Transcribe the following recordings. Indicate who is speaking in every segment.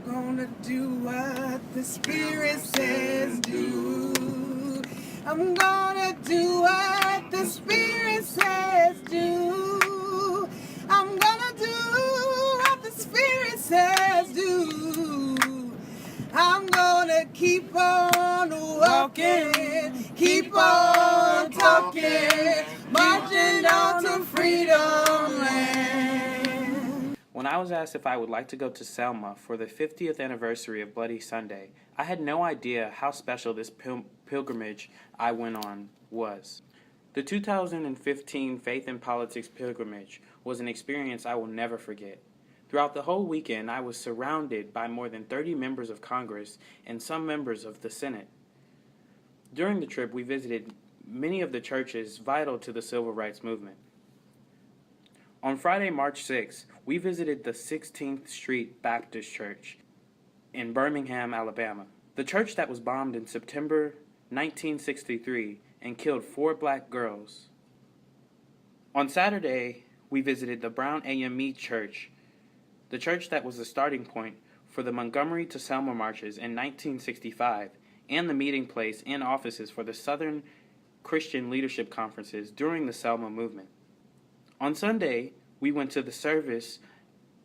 Speaker 1: gonna do what the Spirit says do. I'm gonna do what the Spirit says do. I'm gonna do what the Spirit says do. I'm gonna keep on walking, keep on talking, marching on to freedom land.
Speaker 2: When I was asked if I would like to go to Selma for the 50th anniversary of Bloody Sunday, I had no idea how special this pilgrimage I went on was. The 2015 Faith in Politics pilgrimage was an experience I will never forget. Throughout the whole weekend, I was surrounded by more than 30 members of Congress and some members of the Senate. During the trip, we visited many of the churches vital to the civil rights movement. On Friday, March 6th, we visited the 16th Street Baptist Church in Birmingham, Alabama. The church that was bombed in September 1963 and killed 4 black girls. On Saturday, we visited the Brown AME Church, the church that was the starting point for the Montgomery to Selma marches in 1965 and the meeting place and offices for the Southern Christian Leadership Conferences during the Selma movement. On Sunday, we went to the service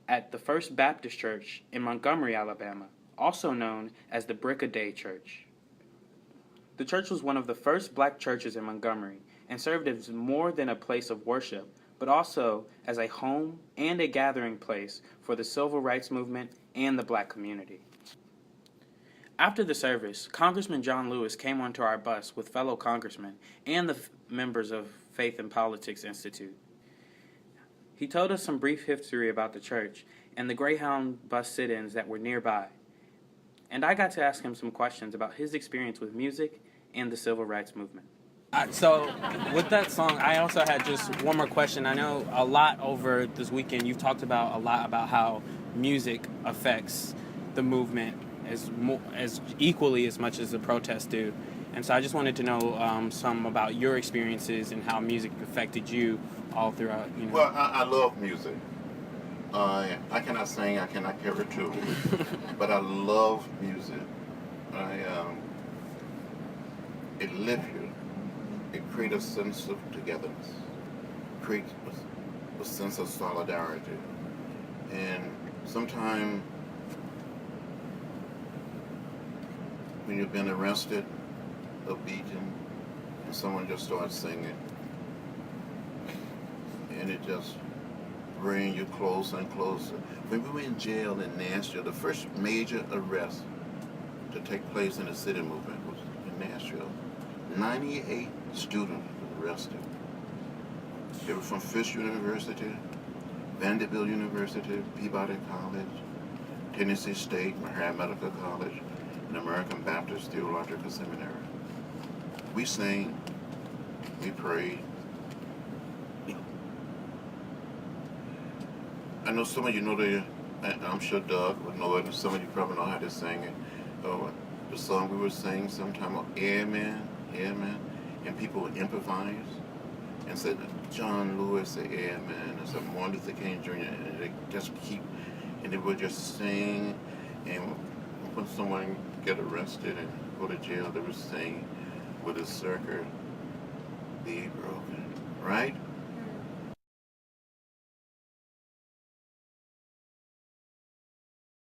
Speaker 2: at the First Baptist Church in Montgomery, Alabama, also known as the Brick a Day Church. The church was one of the first black churches in Montgomery and served as more than a place of worship, but also as a home and a gathering place for the civil rights movement and the black community. After the service, Congressman John Lewis came onto our bus with fellow congressmen and the members of Faith in Politics Institute. He told us some brief history about the church and the Greyhound bus sit-ins that were nearby. And I got to ask him some questions about his experience with music and the civil rights movement.
Speaker 3: So with that song, I also had just one more question. I know a lot over this weekend you've talked about a lot about how music affects the movement as equally as much as the protests do. And so I just wanted to know some about your experiences and how music affected you all throughout.
Speaker 4: Well, I love music. I cannot sing, I cannot carry a tune, but I love music. It lifts you. It creates a sense of togetherness, creates a sense of solidarity. And sometimes when you've been arrested or beaten and someone just starts singing, and it just brings you closer and closer. When we were in jail in Nashville, the first major arrest to take place in the city movement was in Nashville. 98 students were arrested. They were from Fisk University, Vanderbilt University, Peabody College, Tennessee State, Mahara Medical College, and American Baptist Theological Seminary. We sang, we prayed. I know some of you know I'm sure Doug would know it, and some of you probably know how to sing it. The song we were singing sometime, Amen, Amen, and people would improvise and said, John Lewis said Amen, and said Martin Luther King Jr., and they just keep, and they would just sing, and when someone get arrested and go to jail, they would sing, with a circle be broken, right?